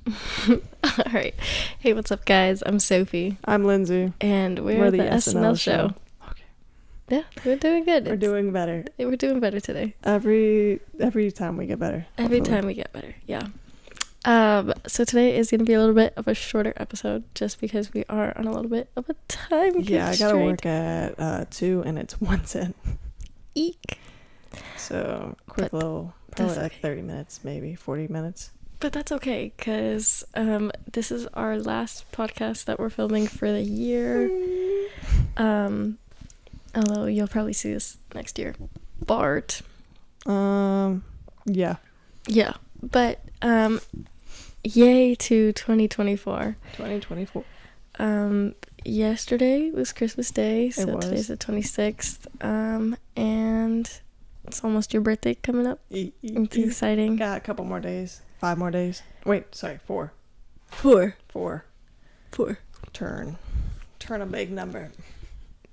All right. Hey, what's up, guys? I'm Sophie. I'm Lindsay. And we're the S&L Show. Okay. Yeah, we're doing good. We're doing better. We're doing better today. Every time we get better. Every time we get better, yeah. So today is going to be a little bit of a shorter episode just because we are on a little bit of a time constraint. Yeah, I gotta work at 2 and it's 1:10. Eek. So, quick little, probably like 30 minutes, maybe 40 minutes. But that's okay, because this is our last podcast that we're filming for the year. Although you'll probably see this next year. Bart. Yeah. Yeah, but yay to 2024. 2024. Yesterday was Christmas Day, so It was. Today's the 26th. And it's almost your birthday coming up. It's exciting. Got a couple more days. 5 more days. Wait, sorry, 4. 4. Turn a big number.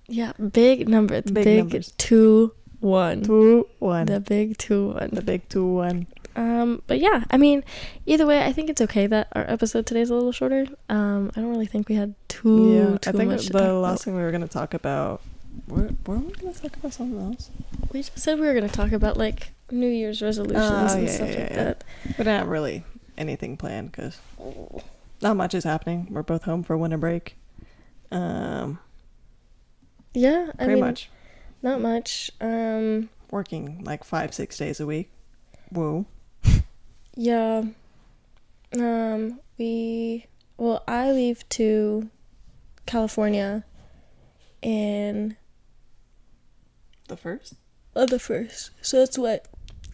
Yeah, big number. The Big big numbers. 2-1. 2-1. The big 2-1. The big 2-1. But yeah, I mean, either way, I think it's okay that our episode today is a little shorter. I don't really think we had too I think much to the talk last about. thing we were going to talk about, were we going to talk about something else? We just said we were going to talk about, like, New Year's resolutions and stuff like that. We didn't have really anything planned because not much is happening. We're both home for winter break. Yeah, I Pretty mean, much. not much. Working like 5-6 days a week. Whoa. Yeah. I leave to California in The first? the 1st. So that's what,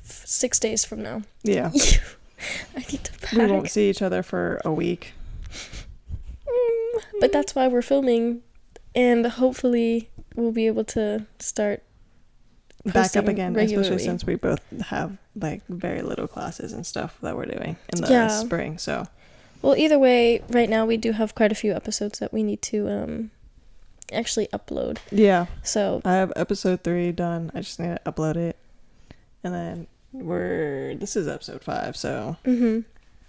6 days from now. Yeah. I need to pack. We won't see each other for a week. But that's why we're filming, and hopefully we'll be able to start Back up posting again, regularly. especially since we both have like very little classes and stuff that we're doing in the spring. So Well, either way, right now we do have quite a few episodes that we need to actually upload. yeah, So I have episode 3 done. I just need to upload it, and then this is episode 5. So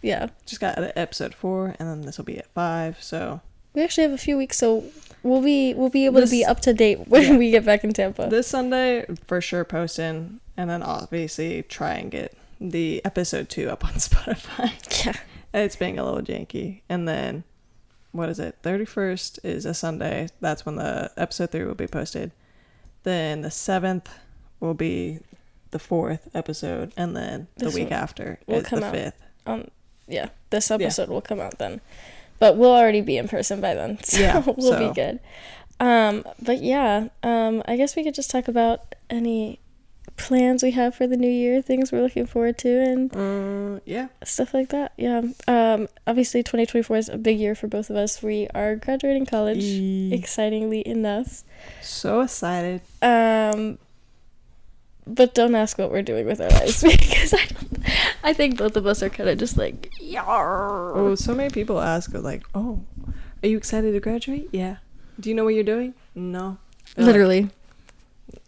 yeah, just got episode 4, and then this will be at 5. So we actually have a few weeks, so we'll be able to be up to date when we get back in Tampa. This Sunday for sure posting, and then obviously try and get the episode 2 up on Spotify. Yeah. It's being a little janky. And then what is it? 31st is a Sunday. That's when the episode 3 will be posted. Then the 7th will be the 4th episode, and then the week after is the 5th. This episode will come out then. But we'll already be in person by then, so we'll be good. But yeah, I guess we could just talk about any plans we have for the new year, things we're looking forward to, and stuff like that. Yeah. Obviously 2024 is a big year for both of us. We are graduating college, excitingly enough. So excited. But don't ask what we're doing with our lives, because I think both of us are kind of just like, yarr. Oh, so many people ask, like, oh, are you excited to graduate? Yeah. Do you know what you're doing? No. They're Literally. like,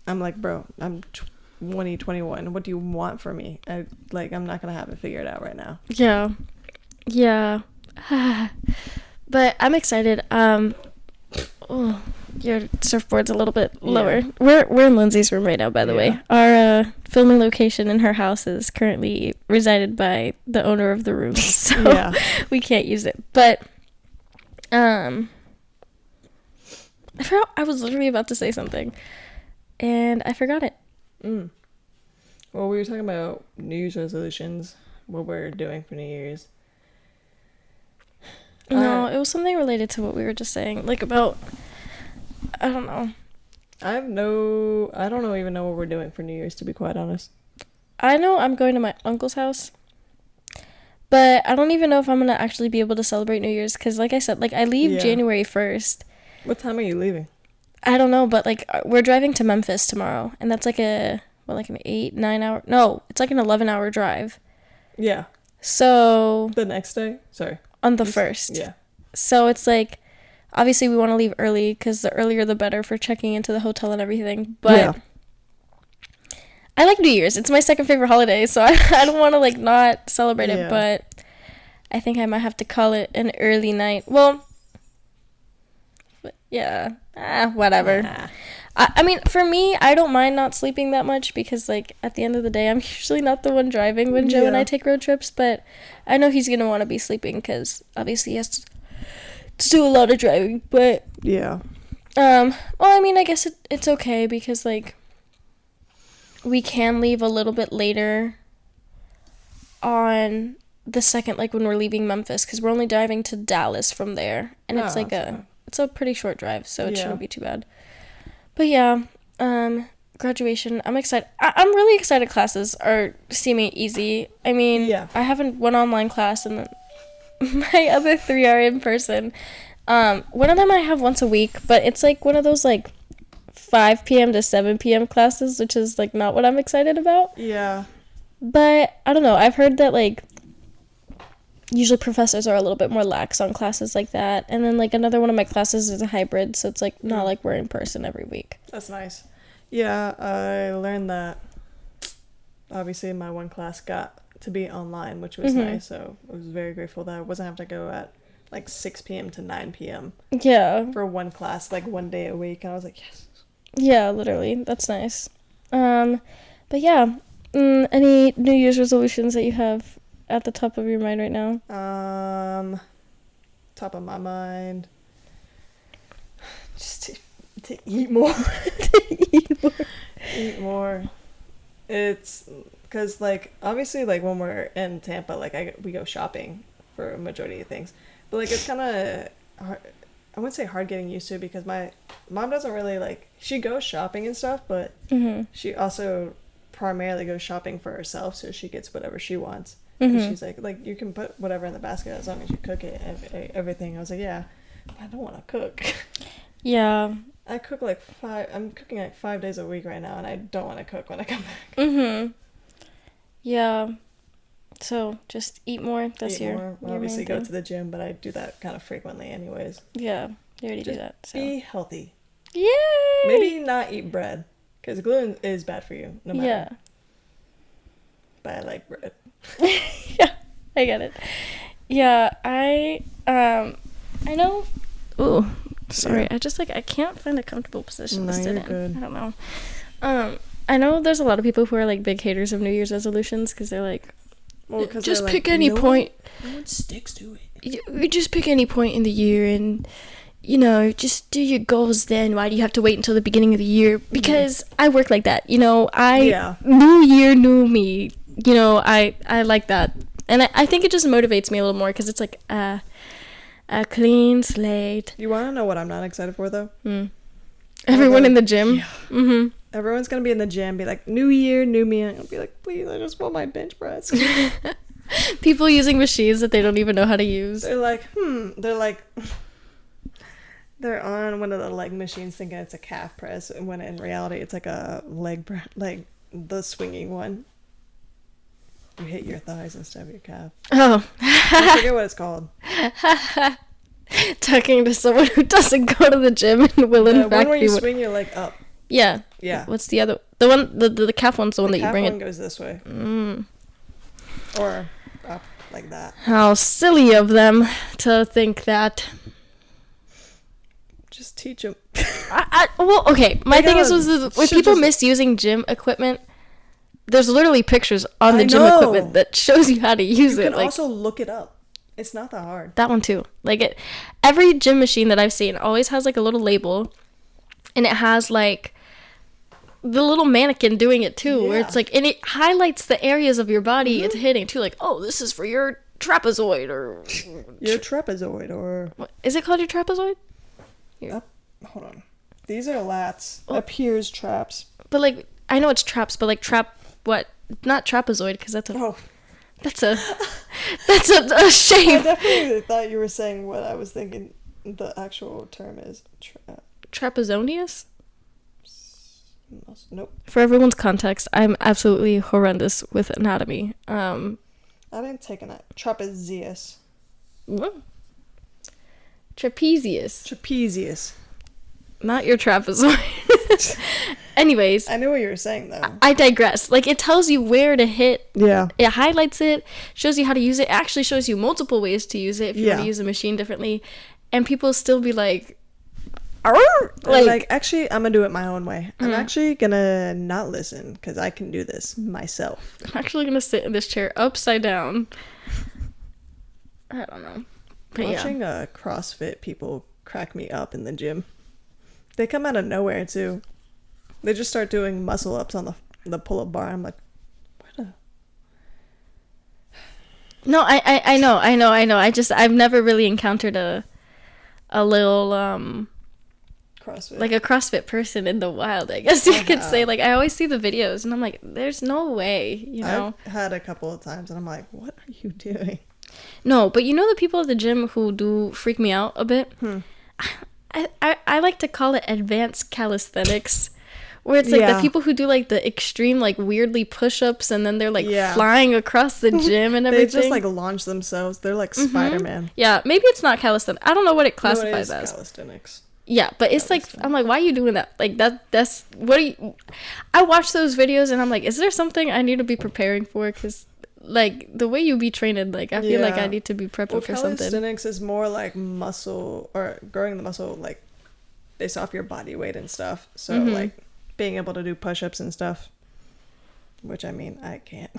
I'm like, bro, I'm 2021. What do you want from me? I'm not going to have it figured out right now. Yeah. But I'm excited. Your surfboard's a little bit lower. Yeah. We're in Lindsay's room right now, by the way. Our filming location in her house is currently resided by the owner of the room, so we can't use it. But I forgot. I was literally about to say something, and I forgot it. Well, we were talking about New Year's resolutions, what we're doing for New Year's. No, it was something related to what we were just saying, like about, I don't know. I don't even know what we're doing for New Year's, to be quite honest. I know I'm going to my uncle's house, but I don't even know if I'm going to actually be able to celebrate New Year's, because like I said, like I leave January 1st. What time are you leaving? I don't know, but like we're driving to Memphis tomorrow, and that's like an 8-9 hour, no, it's like an 11-hour drive. Yeah. So The next day? Sorry. On the 1st. Yeah. So it's like, obviously we want to leave early, because the earlier the better for checking into the hotel and everything, but I like New Year's. It's my second favorite holiday, so I don't want to like not celebrate it, but I think I might have to call it an early night. Well, yeah, whatever. Nah. I mean, for me, I don't mind not sleeping that much because, like, at the end of the day, I'm usually not the one driving when Joe and I take road trips, but I know he's going to want to be sleeping because, obviously, he has to do a lot of driving, but... Yeah. Well, I mean, I guess it's okay because, like, we can leave a little bit later on the second, like, when we're leaving Memphis, because we're only driving to Dallas from there, and it's, like, it's a pretty short drive, so it shouldn't be too bad. But yeah, graduation, I'm excited. I'm really excited classes are seeming easy. I mean, I haven't one online class, and my other 3 are in person. One of them I have once a week, but it's like one of those like 5 p.m. to 7 p.m. classes, which is like not what I'm excited about. Yeah. But I don't know. I've heard that like usually professors are a little bit more lax on classes like that. And then like another one of my classes is a hybrid, so it's like not like we're in person every week. That's nice. Yeah, I learned that obviously my one class got to be online, which was nice. So I was very grateful that I wasn't having to go at like 6 p.m. to 9 p.m. Yeah. For one class, like one day a week. And I was like, yes. Yeah, literally. That's nice. But yeah, any New Year's resolutions that you have at the top of your mind right now? Top of my mind, just to eat more. Eat more. It's because like obviously like when we're in Tampa, like we go shopping for a majority of things, but like it's kind of hard. I wouldn't say hard getting used to because my mom doesn't really like, she goes shopping and stuff, but she also primarily goes shopping for herself, so she gets whatever she wants. And she's like, you can put whatever in the basket as long as you cook it and everything. I was like, yeah, but I don't want to cook. Yeah. I cook I'm cooking like 5 days a week right now, and I don't want to cook when I come back. Yeah. So just eat more. That's your obviously main go thing. to the gym, but I do that kind of frequently anyways. Yeah, you already do that. So. Be healthy. Yay! Maybe not eat bread, because gluten is bad for you, no matter. Yeah. But I like bread. Yeah, I get it. Yeah, I know. Ooh, sorry. I just I can't find a comfortable position to sit in. Good. I don't know. I know there's a lot of people who are like big haters of New Year's resolutions because they're like, just pick any point. No one sticks to it. You just pick any point in the year and, you know, just do your goals then. Why do you have to wait until the beginning of the year? Because I work like that. You know, new year, new me. You know, I like that. And I think it just motivates me a little more because it's like a clean slate. You want to know what I'm not excited for, though? Everyone in the gym. Yeah. Everyone's going to be in the gym, be like, new year, new me. And I'll be like, please, I just want my bench press. People using machines that they don't even know how to use. They're like, they're on one of the leg machines thinking it's a calf press, when in reality it's like a leg press, like the swinging one. You hit your thighs instead of your calf. Oh. I forget what it's called. Talking to someone who doesn't go to the gym and will in fact one where you swing your leg up. Yeah. Yeah. What's the other? The one, the calf one's the one that you bring it. The calf one goes this way. Or up like that. How silly of them to think that. Just teach them. Well, okay. My thing is when people misusing gym equipment, there's literally pictures on the gym equipment that shows you how to use it. You can also look it up. It's not that hard. That one too. Like every gym machine that I've seen always has like a little label, and it has like the little mannequin doing it too, where it's like, and it highlights the areas of your body it's hitting too. Like, oh, this is for your trapezoid or your trapezoid or what, is it called your trapezoid? Hold on. These are lats. Up here's traps. But like, I know it's traps, but like what? Not trapezoid, because that's a. Oh. That's a shape. I definitely thought you were saying what I was thinking the actual term is. Trapezoneus? Nope. For everyone's context, I'm absolutely horrendous with anatomy. I didn't take a trapezius. What? Trapezius. Trapezius. Not your trapezoid. Anyways, I knew what you were saying though. I digress. Like, it tells you where to hit. Yeah. It highlights it, shows you how to use it. It actually shows you multiple ways to use it if you want to use a machine differently. And people still be like, like, actually, I'm gonna do it my own way. I'm actually gonna not listen because I can do this myself. I'm actually gonna sit in this chair upside down. I don't know. But Watching CrossFit people crack me up in the gym. They come out of nowhere too. They just start doing muscle ups on the pull-up bar. I'm like, what a... No, I know. I've never really encountered a little CrossFit. like a CrossFit person in the wild, I guess you could say. Like, I always see the videos and I'm like, there's no way, you know. I've had a couple of times and I'm like, what are you doing? No, but you know the people at the gym who do freak me out a bit? I like to call it advanced calisthenics, where it's like the people who do like the extreme, like weirdly push-ups and then they're like flying across the gym and everything. They just like launch themselves. They're like Spider-Man. Yeah, maybe it's not calisthenics. I don't know what it classifies no, it is as. calisthenics. Yeah, but it's like, I'm like, why are you doing that? Like, that's, what are you... I watch those videos and I'm like, is there something I need to be preparing for? Because, like, the way you be trained, like, I feel like I need to be prepping for something. Calisthenics is more like muscle, or growing the muscle, like, based off your body weight and stuff. So, like, being able to do push-ups and stuff. Which, I mean, I can't.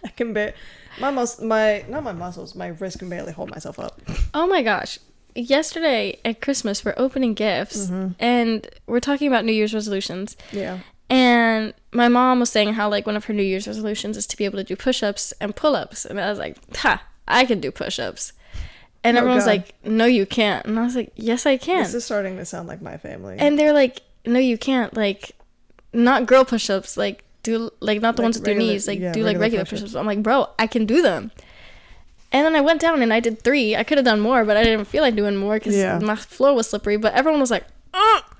I can bear... not my muscles, my wrist can barely hold myself up. Oh my gosh. Yesterday at Christmas, we're opening gifts, and we're talking about New Year's resolutions. Yeah. And my mom was saying how, like, one of her New Year's resolutions is to be able to do push-ups and pull-ups. And I was like, I can do push-ups. And everyone's like, no, you can't. And I was like, yes, I can. This is starting to sound like my family. And they're like, no, you can't. Like, not girl push-ups. Like, do, like, not the ones with your knees. Like, do, like, regular push-ups. I'm like, bro, I can do them. And then I went down and I did 3. I could have done more, but I didn't feel like doing more because my floor was slippery. But everyone was like,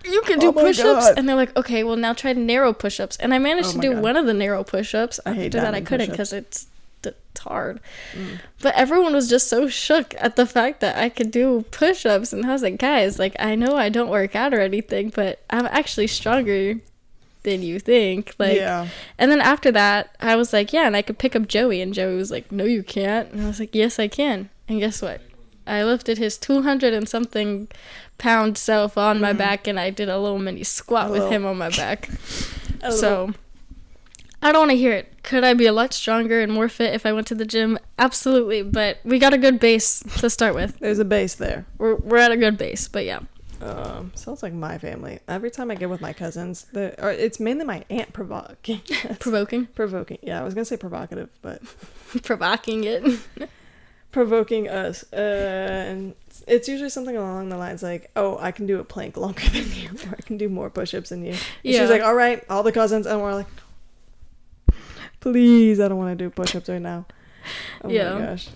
you can do push-ups. And they're like, okay, well, now try narrow push-ups. And I managed to do one of the narrow push-ups. After that, I couldn't because it's hard. But everyone was just so shook at the fact that I could do push-ups. And I was like, guys, like, I know I don't work out or anything, but I'm actually stronger than you think. Like, and then after that I was like, and I could pick up Joey, and Joey was like, no, you can't. And I was like, yes, I can. And guess what? I lifted his 200 and something pound self on my back, and I did a little mini squat with him on my back. So I don't want to hear it. Could I be a lot stronger and more fit if I went to the gym? Absolutely, but we got a good base to start with. There's a base there. We're at a good base, but yeah. Sounds like my family. Every time I get with my cousins, it's mainly my aunt provoking. Provoking. Yeah, I was gonna say provocative, but provoking it. Provoking us. And it's usually something along the lines like, oh, I can do a plank longer than you, or I can do more push-ups than you. And she's like, all right, all the cousins, and we're like, please, I don't want to do push-ups right now. Oh my gosh.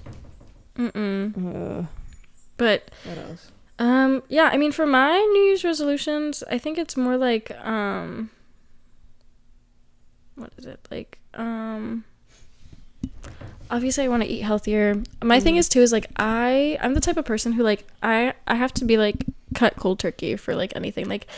But what else? Yeah, I mean, for my New Year's resolutions, I think it's more like, what is it? Like, obviously I want to eat healthier. My thing is too, is like, I'm the type of person who, like, I have to be like cut cold turkey for like anything. Like,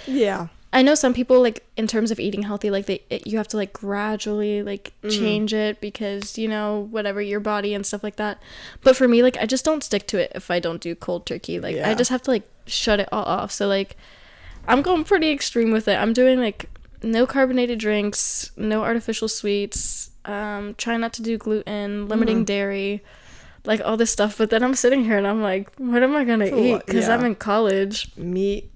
I know some people, like, in terms of eating healthy, like, you have to, like, gradually, like, change it because, you know, whatever, your body and stuff like that. But for me, like, I just don't stick to it if I don't do cold turkey. Like, I just have to, like, shut it all off. So, like, I'm going pretty extreme with it. I'm doing, like, no carbonated drinks, no artificial sweets, trying not to do gluten, limiting dairy, like, all this stuff. But then I'm sitting here and I'm like, what am I going to eat? Because I'm in college. Meat.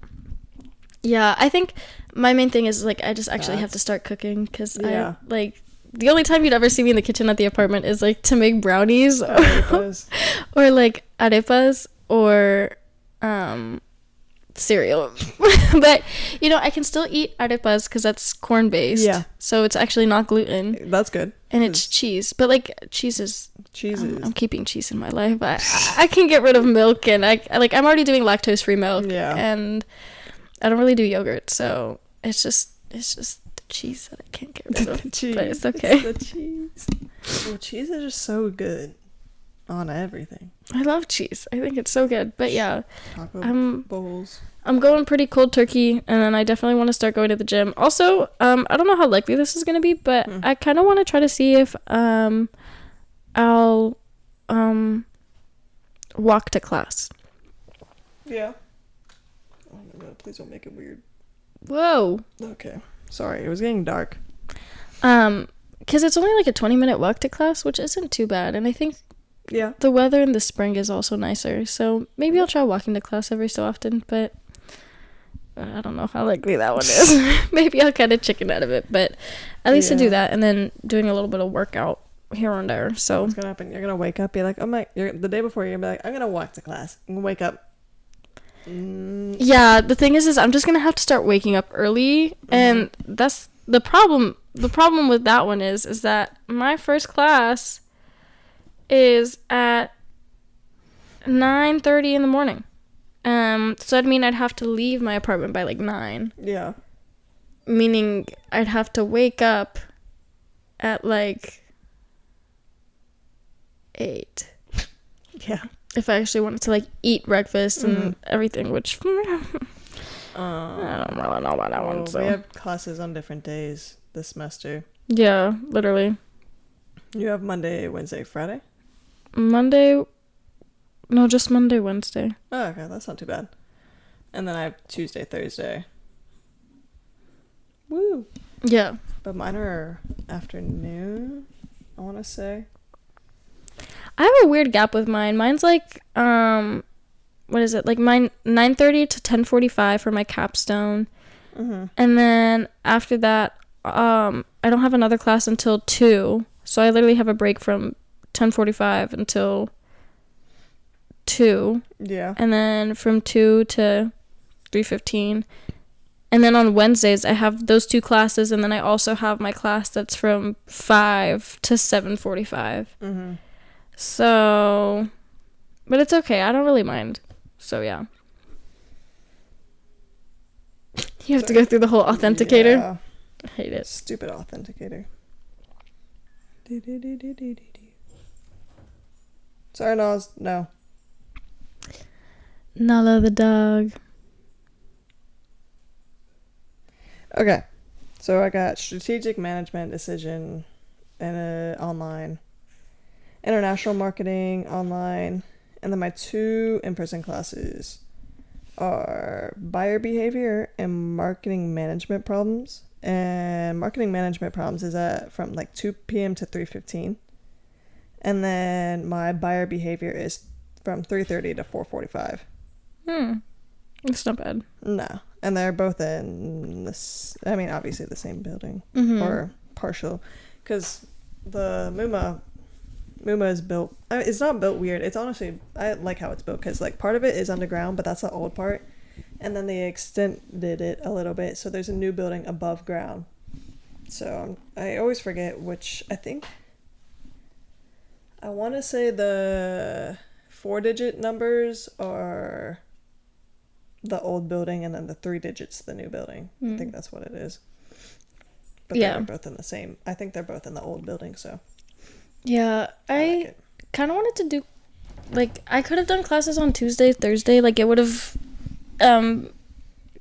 Yeah, I think my main thing is, like, I just actually have to start cooking because I, like, the only time you'd ever see me in the kitchen at the apartment is, like, to make brownies or like, arepas or cereal. But, you know, I can still eat arepas because that's corn-based. Yeah. So it's actually not gluten. That's good. And it's cheese. But, like, cheese is... I'm keeping cheese in my life. I can get rid of milk, and I'm already doing lactose-free milk. Yeah. And... I don't really do yogurt, so it's just the cheese that I can't get rid of. The cheese. But it's okay. It's the cheese. Well, cheese is just so good. on everything. I love cheese. I think it's so good. But yeah, Taco bowls. I'm going pretty cold turkey, and then I definitely want to start going to the gym. Also, I don't know how likely this is going to be, but I kind of want to try to see if I'll walk to class. Yeah. Oh my god, please don't make it weird. Whoa. Okay. Sorry, it was getting dark. Because it's only like a 20-minute walk to class, which isn't too bad, and I think the weather in the spring is also nicer, so maybe I'll try walking to class every so often, but I don't know how likely that one is. Maybe I'll kind of chicken out of it, but at least to do that, and then doing a little bit of workout here and there. So what's gonna happen? You're gonna wake up, be like, oh my, the day before you're gonna be like, I'm gonna walk to class. I'm gonna wake up. Yeah, the thing is I'm just gonna have to start waking up early, and that's the problem. The problem with that one is that my first class is at 9:30 in the morning. So I'd mean I'd have to leave my apartment by like 9. Yeah. Meaning I'd have to wake up at like 8. Yeah. If I actually wanted to like eat breakfast and everything, which I don't really know about that one. So we have classes on different days this semester. Yeah, literally. You have Monday, Wednesday, Friday? Just Monday, Wednesday. Oh, okay, that's not too bad. And then I have Tuesday, Thursday. Woo! Yeah. But mine are afternoon, I want to say. I have a weird gap with mine. Mine's like, what is it? Like mine 9:30 to 10:45 for my capstone. And then after that, I don't have another class until 2. So I literally have a break from 10:45 until 2. Yeah. And then from 2 to 3:15. And then on Wednesdays, I have those 2 classes. And then I also have my class that's from 5 to 7:45. So, but it's okay. I don't really mind. So, yeah. You have to go through the whole authenticator. Yeah. I hate it. Stupid authenticator. Sorry, no. Nala the dog. Okay. So I got strategic management decision and online. International marketing online, and then my 2 in-person classes are buyer behavior and marketing management problems. And marketing management problems is from like 2 p.m. to 3:15, and then my buyer behavior is from 3:30 to 4:45. It's not bad. No, and they're both in this. I mean, obviously the same building or partial, because the MUMA is built. I mean, it's not built weird. It's honestly, I like how it's built because like part of it is underground, but that's the old part, and then they extended it a little bit, so there's a new building above ground. So I always forget which. I want to say the 4-digit numbers are the old building, and then the 3 digits the new building. I think that's what it is. But they're both in the same. I think they're both in the old building. So. Yeah, I kind of wanted to do, like, I could have done classes on Tuesday, Thursday. Like, it would have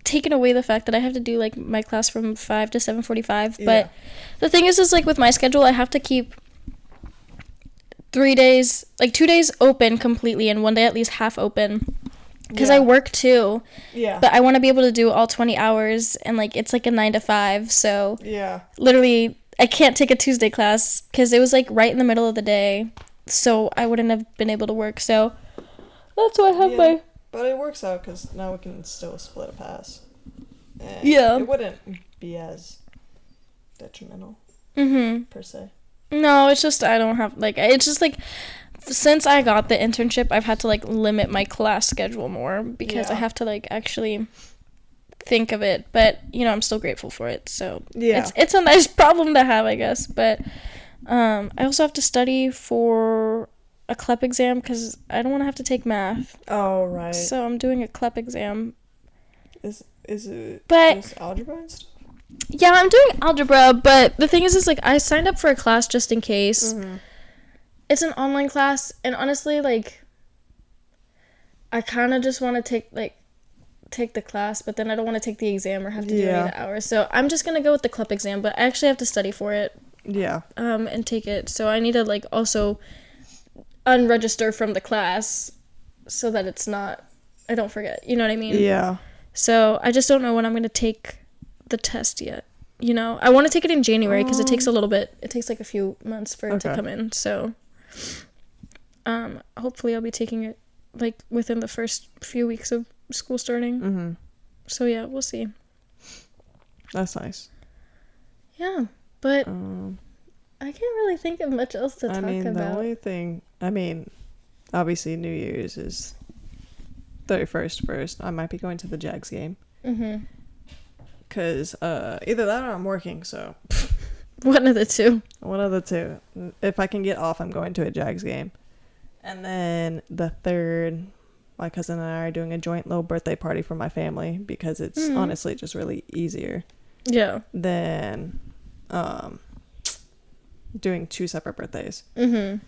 taken away the fact that I have to do, like, my class from 5 to 7:45. Yeah. But the thing is, like, with my schedule, I have to keep 3 days, like, 2 days open completely and 1 day at least half open. Because I work, too. Yeah. But I want to be able to do all 20 hours, and, like, it's, like, a 9 to 5. So, literally, I can't take a Tuesday class because it was like right in the middle of the day, so I wouldn't have been able to work. So that's why I have my. But it works out because now we can still split a pass. And it wouldn't be as detrimental. Per se. No, it's just I don't have like it's just like since I got the internship, I've had to like limit my class schedule more because I have to like actually think of it, but you know I'm still grateful for it, so it's a nice problem to have, I guess. But I also have to study for a CLEP exam because I don't want to have to take math. Oh, right. So I'm doing a CLEP exam. Is it just algebra and stuff? Yeah, I'm doing algebra, but the thing is like I signed up for a class just in case. It's an online class, and honestly, like, I kind of just want to take the class, but then I don't want to take the exam or have to do any of the hours. So I'm just going to go with the CLEP exam, but I actually have to study for it. Yeah. And take it. So I need to, like, also unregister from the class so that it's not, I don't forget. You know what I mean? Yeah. So I just don't know when I'm going to take the test yet. You know, I want to take it in January because it takes a little bit. It takes like a few months for it to come in. So hopefully I'll be taking it like within the first few weeks of school starting. Mm-hmm. So yeah, we'll see. That's nice. Yeah, but I can't really think of much else to talk about. The only thing, obviously New Year's is 31st first. I might be going to the Jags game. Mm-hmm. Because either that or I'm working, so. One of the two. One of the two. If I can get off, I'm going to a Jags game. And then the 3rd, my cousin and I are doing a joint little birthday party for my family because it's honestly just really easier. Yeah. Than doing 2 separate birthdays. Mm-hmm.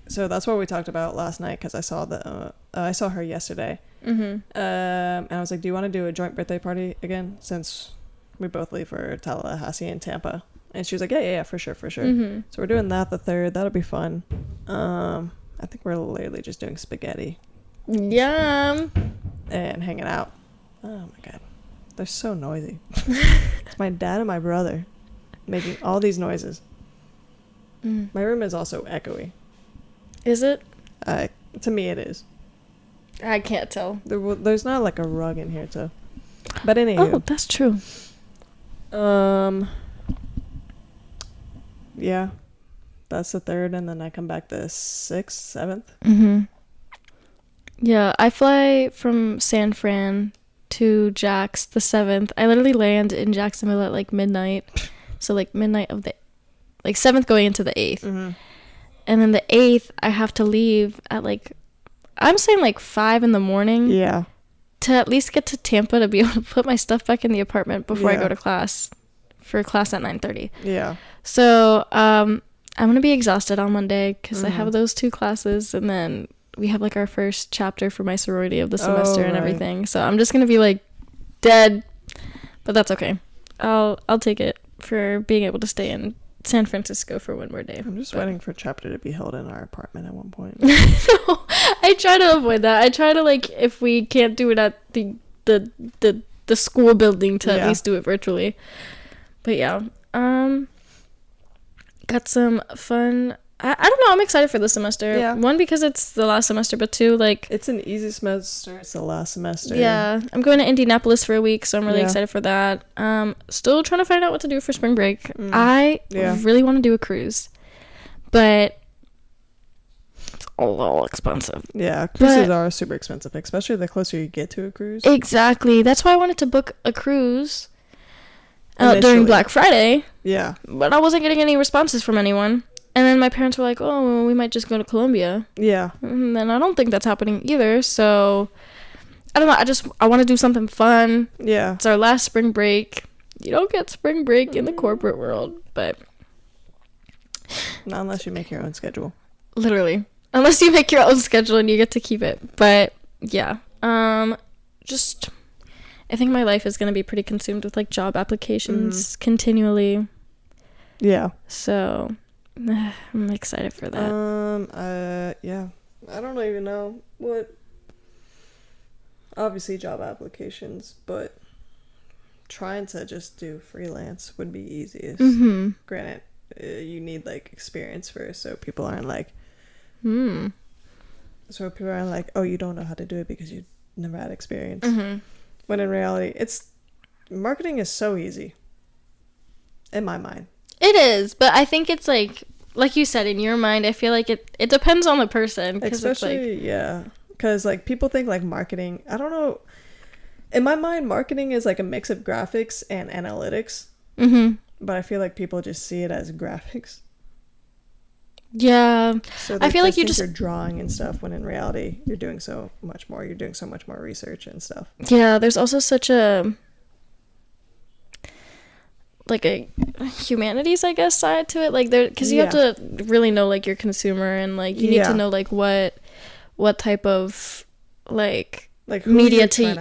So that's what we talked about last night because I saw her yesterday. Mm-hmm. And I was like, do you want to do a joint birthday party again since we both leave for Tallahassee and Tampa? And she was like, yeah, for sure. Mm-hmm. So we're doing that the 3rd. That'll be fun. I think we're literally just doing spaghetti. Yum. And hanging out. Oh my god. They're so noisy. It's my dad and my brother making all these noises. My room is also echoey. Is it? To me it is. I can't tell. There's not like a rug in here too. But anywho. Oh, that's true. Yeah. That's the 3rd, and then I come back the 6th, 7th. Mm-hmm. Yeah, I fly from San Fran to Jax the 7th. I literally land in Jacksonville at like midnight. So like midnight of the 7th going into the 8th. Mm-hmm. And then the 8th, I have to leave at like, I'm saying like 5 in the morning. Yeah. To at least get to Tampa to be able to put my stuff back in the apartment before I go to class. For class at 9:30. Yeah. So, I'm going to be exhausted on Monday because I have those 2 classes. And then we have like our first chapter for my sorority of the semester and everything. So I'm just going to be like dead. But that's okay. I'll take it for being able to stay in San Francisco for one more day. I'm just waiting for chapter to be held in our apartment at one point. No, I try to avoid that. I try to, like, if we can't do it at the school building, to at least do it virtually. But yeah, got some fun. I don't know. I'm excited for this semester. Yeah. 1, because it's the last semester, but 2, like, it's an easy semester. It's the last semester. Yeah, I'm going to Indianapolis for a week, so I'm really excited for that. Still trying to find out what to do for spring break. I really want to do a cruise, but it's a little expensive. Yeah, cruises are super expensive, especially the closer you get to a cruise. Exactly. That's why I wanted to book a cruise during Black Friday. Yeah. But I wasn't getting any responses from anyone. And then my parents were like, oh, well, we might just go to Colombia. Yeah. And then I don't think that's happening either. So, I don't know. I want to do something fun. Yeah. It's our last spring break. You don't get spring break in the corporate world, but. Not unless you make your own schedule. Literally. Unless you make your own schedule and you get to keep it. But, yeah. I think my life is going to be pretty consumed with, like, job applications continually. Yeah. So, I'm excited for that. Yeah. I don't even know what. Obviously, job applications, but trying to just do freelance would be easiest. Mm-hmm. Granted, you need, like, experience first, so people aren't like. So people aren't like, oh, you don't know how to do it because you never had experience. Mm-hmm. When in reality, marketing is so easy. In my mind. It is, but I think it's like you said, in your mind, I feel like it depends on the person. Especially, yeah. Because, like, people think, like, marketing, I don't know. In my mind, marketing is, like, a mix of graphics and analytics. Mm-hmm. But I feel like people just see it as graphics. Yeah. So I feel like you're drawing and stuff, when in reality, you're doing so much more. You're doing so much more research and stuff. Yeah, there's also such a like a humanities, I guess, side to it, like there, because you have to really know like your consumer, and like you need to know like what type of like media to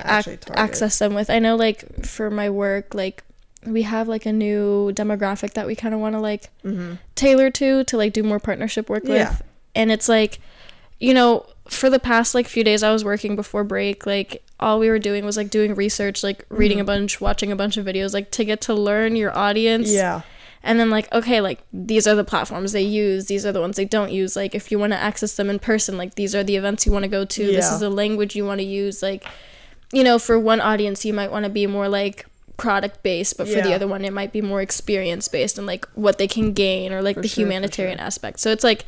access them with. I know like for my work, like we have like a new demographic that we kind of want to like tailor to like do more partnership work with, and it's like, you know, for the past like few days I was working before break, like all we were doing was like doing research, like reading a bunch, watching a bunch of videos, like to get to learn your audience. Yeah. And then like, okay, like these are the platforms they use, these are the ones they don't use. Like if you want to access them in person, like these are the events you want to go to. This is the language you want to use. Like, you know, for one audience you might want to be more like product based, but for the other one it might be more experience based and like what they can gain, or like the humanitarian aspect. So it's like,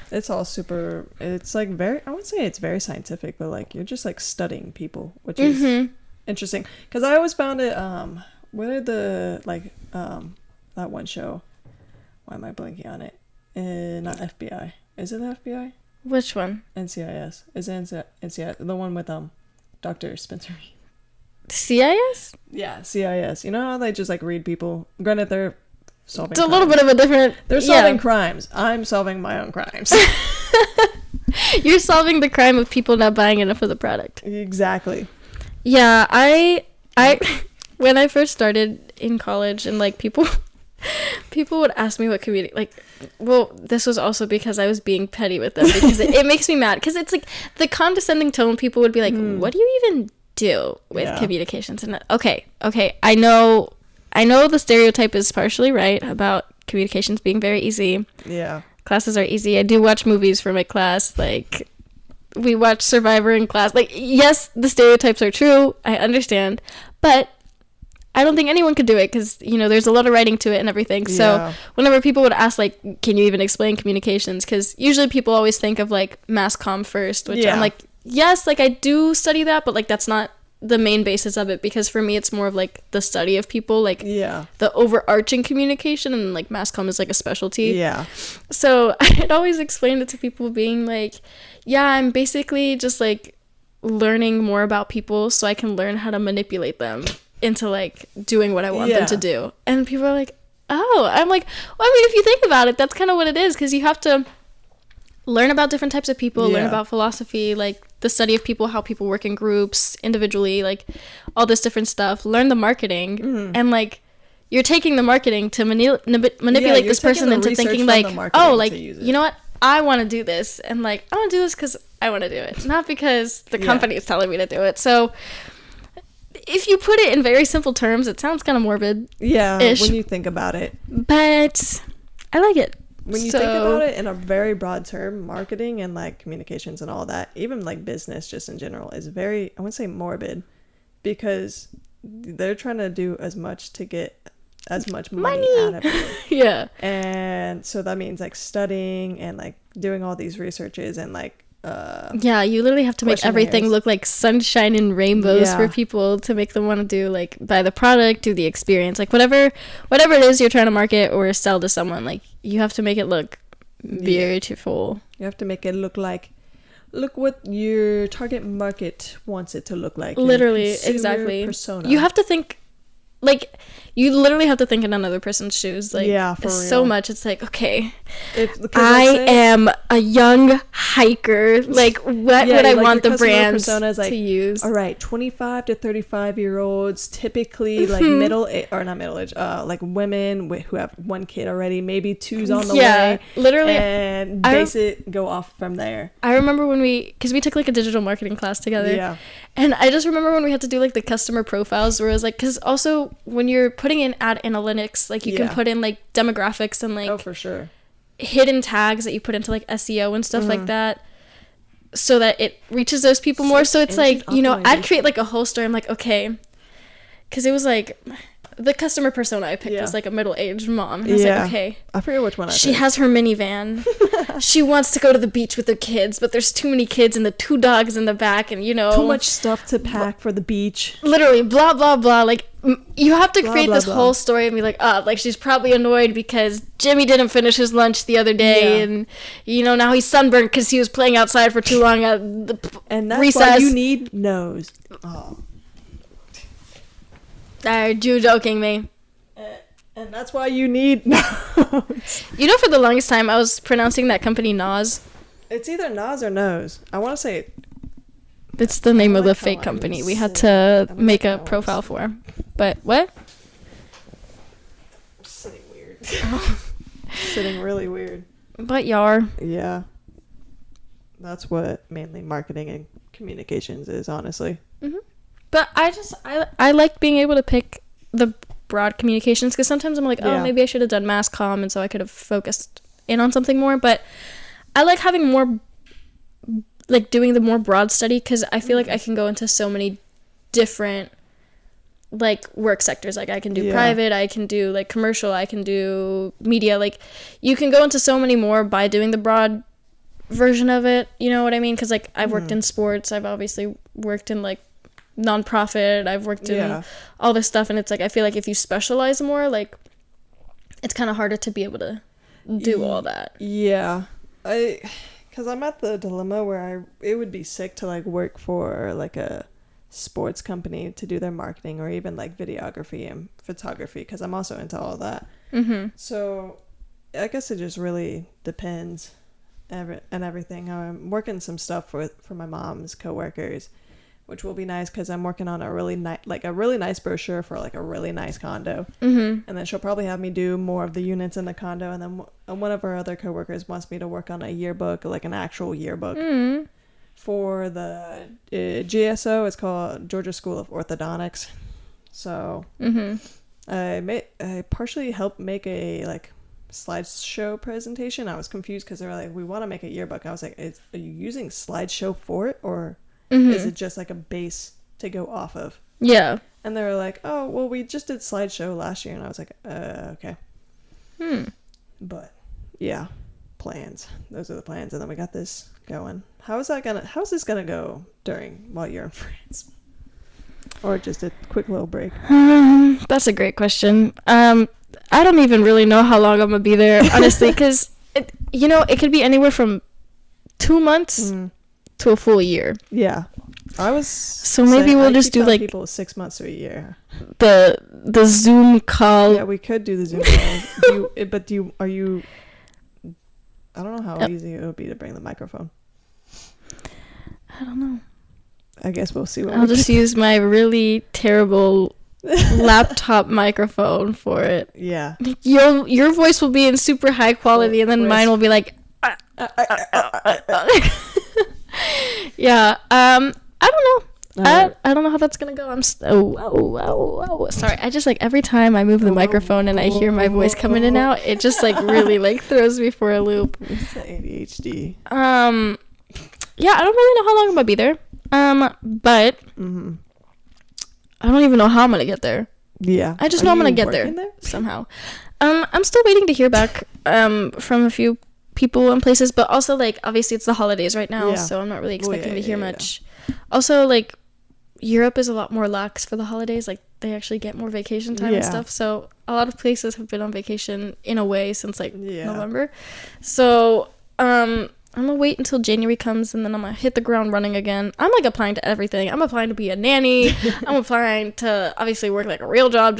it's all super, it's like very, I wouldn't say it's very scientific, but like you're just like studying people, which is interesting, because I always found it what are the like that one show, why am I blanking on it, not FBI, is it the FBI? Which one? NCIS. Is it NCIS, the one with Dr. Spencer? CIS? Yeah, CIS. You know how they just like read people? Granted, they're solving crimes. A little bit of a different... They're solving crimes. I'm solving my own crimes. You're solving the crime of people not buying enough of the product. Exactly. Yeah, I when I first started in college, and like people would ask me what community, like, well, this was also because I was being petty with them, because it makes me mad, because it's like the condescending tone. People would be like, what do you even do with communications? And okay, I know the stereotype is partially right about communications being very easy. Yeah, classes are easy. I do watch movies for my class, like we watch Survivor in class. Like, yes, the stereotypes are true, I understand, but I don't think anyone could do it, because, you know, there's a lot of writing to it and everything. So whenever people would ask, like, can you even explain communications, because usually people always think of like mass comm first, which I'm like, yes, like I do study that, but like that's not the main basis of it, because for me it's more of like the study of people, like the overarching communication, and like mass comm is like a specialty. So I'd always explain it to people being like, I'm basically just like learning more about people so I can learn how to manipulate them into like doing what I want them to do. And people are like, oh, I'm like, well, I mean, if you think about it, that's kind of what it is, because you have to learn about different types of people, learn about philosophy, like the study of people, how people work in groups, individually, like all this different stuff, learn the marketing, and like you're taking the marketing to manipulate this person into thinking like, oh, like, you know what, I want to do this, and like I want to do this because I want to do it, not because the company is telling me to do it. So if you put it in very simple terms, it sounds kind of morbid. Yeah, when you think about it. But I like it. When you think about it in a very broad term, marketing and like communications and all that, even like business just in general, is very, I wouldn't say morbid, because they're trying to do as much to get as much money out of it. And so that means like studying and like doing all these researches and like you literally have to make everything look like sunshine and rainbows for people to make them want to do, like, buy the product, do the experience, like whatever it is you're trying to market or sell to someone, like you have to make it look beautiful. You have to make it look what your target market wants it to look like. Literally, exactly. Persona. You have to think, like, you literally have to think in another person's shoes, like, for real. So much. It's like, okay, I am a young hiker, like, what would I want the brands to use? All right, 25 to 35 year olds, typically like not middle age, like women who have one kid already, maybe two's on the way, literally, and go off from there. I remember when because we took like a digital marketing class together, and I just remember when we had to do like the customer profiles, where it was like, because also when you're putting in ad analytics, like you can put in like demographics and like for sure hidden tags that you put into like SEO and stuff like that, so that it reaches those people more. So it's like, you know, I'd create like a whole story. I'm like, okay, because it was like the customer persona I picked was like a middle-aged mom, and I was like, okay, I forget which one she has her minivan. She wants to go to the beach with her kids, but there's too many kids and the 2 dogs in the back, and, you know, too much stuff to pack for the beach, literally, blah blah blah. Like, you have to create this whole story and be like, like she's probably annoyed because Jimmy didn't finish his lunch the other day, and, you know, now he's sunburned because he was playing outside for too long at the and that's recess. Why you need nose. Are you joking me? And that's why you need nose. You know, for the longest time, I was pronouncing that company Nas. It's either Nas or Nose. I want to say it. It's the name of the fake company we had to make a profile for. But what? I'm sitting weird. Sitting really weird. But yar. Yeah. That's what mainly marketing and communications is, honestly. Mm-hmm. But I like being able to pick the broad communications, because sometimes I'm like, oh, maybe I should have done mass comm, and so I could have focused in on something more. But I like having more, like doing the more broad study, because I feel like I can go into so many different like work sectors. Like I can do private, I can do like commercial, I can do media. Like you can go into so many more by doing the broad version of it, you know what I mean? Because like I've worked in sports, I've obviously worked in like nonprofit, I've worked in all this stuff, and it's like I feel like if you specialize more, like it's kind of harder to be able to do all that. Because I'm at the dilemma where it would be sick to like work for like a sports company to do their marketing, or even like videography and photography, because I'm also into all that. So I guess it just really depends and everything. I'm working some stuff for my mom's coworkers, which will be nice, because I'm working on a really nice brochure for like a really nice condo. And then she'll probably have me do more of the units in the condo, and then one of our other coworkers wants me to work on a yearbook, like an actual yearbook for the GSO. It's called Georgia School of Orthodontics. So I partially helped make a like slideshow presentation. I was confused because they were like, we want to make a yearbook. I was like, are you using slideshow for it, or is it just like a base to go off of? And they were like, oh, well, we just did slideshow last year. And I was like, okay. But yeah, plans. Those are the plans. And then we got this going. How's this gonna go while you're in France? Or just a quick little break? That's a great question. I don't even really know how long I'm gonna be there, honestly, because it could be anywhere from 2 months to a full year. So maybe we'll just do like people 6 months to a year. The Zoom call. Yeah, we could do the Zoom call. I don't know how easy it would be to bring the microphone. I don't know. I guess we'll see. I'll just use my really terrible laptop microphone for it. Yeah. Your voice will be in super high quality, and then mine will be like. Yeah. I don't know. I don't know how that's gonna go. I'm sorry. I just like every time I move the microphone and I hear my voice come in and out, it just like really like throws me for a loop. It's the ADHD. Yeah, I don't really know how long I'm gonna be there. But I don't even know how I'm gonna get there. Yeah. I just know I'm gonna get there somehow. I'm still waiting to hear back from a few people and places, but also like obviously it's the holidays right now, so I'm not really expecting to hear much. Also, like Europe is a lot more lax for the holidays. Like they actually get more vacation time and stuff. So a lot of places have been on vacation in a way since like November. So I'm gonna wait until January comes, and then I'm gonna hit the ground running again. I'm like applying to everything. I'm applying to be a nanny. I'm applying to obviously work like a real job.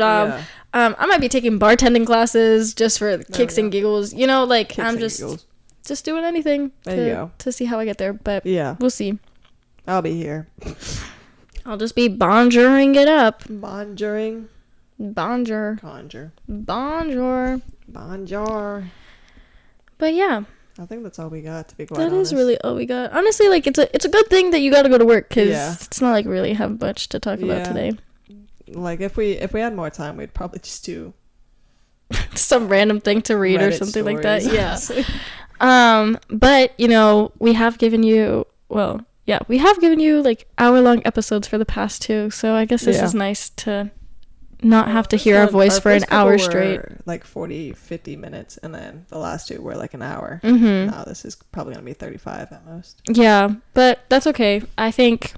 I might be taking bartending classes just for kicks and giggles. You know, like kicks I'm just doing anything to see how I get there. But we'll see. I'll be here. I'll just be bonjuring it up. Bonjuring. Bonjour. Conjure. Bonjour. Bonjour. But yeah. I think that's all we got, to be quite honest. That is really all we got. Honestly, like it's a good thing that you got to go to work, because it's not like really have much to talk about today. Like if we had more time, we'd probably just do some random thing to read Reddit or something stories, like that. Yeah. But we have given you like hour-long episodes for the past 2, so I guess this is nice to not have to hear our voice for an hour straight. Like 40-50 minutes, and then the last 2 were like an hour. Now this is probably gonna be 35 at most. Yeah, but that's okay. I think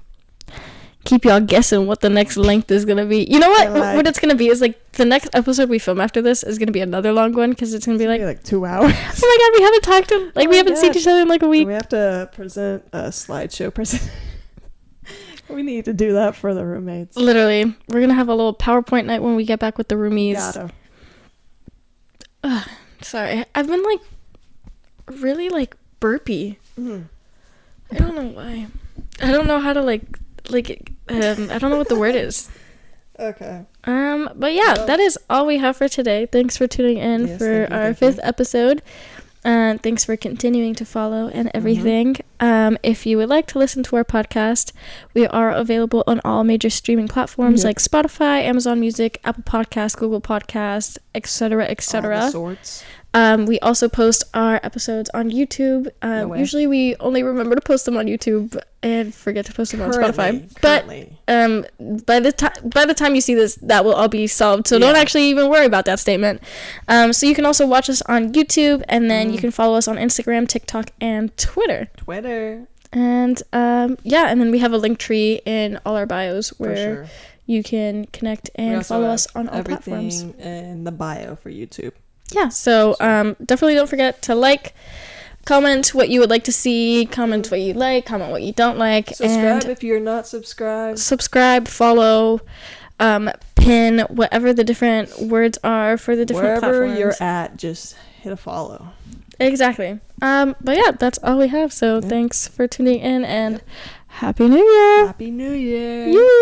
keep y'all guessing what the next length is gonna be. You know what it's gonna be is like the next episode we film after this is gonna be another long one, because it's gonna be like 2 hours. Oh my god, we haven't talked we haven't seen each other in like a week. We have to present a slideshow We need to do that for the roommates. Literally, we're gonna have a little PowerPoint night when we get back with the roomies. Gotta. Sorry, I've been like really like burpy. I don't know why. I don't know how to like I don't know what the word is. Okay. But yeah, that is all we have for today. Thanks for tuning in for our 5th episode. Thanks for continuing to follow and everything. If you would like to listen to our podcast, we are available on all major streaming platforms like Spotify, Amazon Music, Apple Podcasts, Google Podcasts, etc., etc. All the sorts. We also post our episodes on YouTube. Usually we only remember to post them on YouTube and forget to post them on Spotify. But by the time you see this, that will all be solved. So don't actually even worry about that statement. So you can also watch us on YouTube, and then you can follow us on Instagram, TikTok, and Twitter. And and then we have a link tree in all our bios where you can connect and follow us on all platforms. Everything in the bio for YouTube. Yeah, so definitely don't forget to like, comment what you would like to see, comment what you like, comment what you don't like. Subscribe if you're not subscribed. Subscribe, follow, pin, whatever the different words are for the different platforms. Wherever you're at, just hit a follow. Exactly. But yeah, that's all we have. So thanks for tuning in, and Happy New Year! Happy New Year! Yay!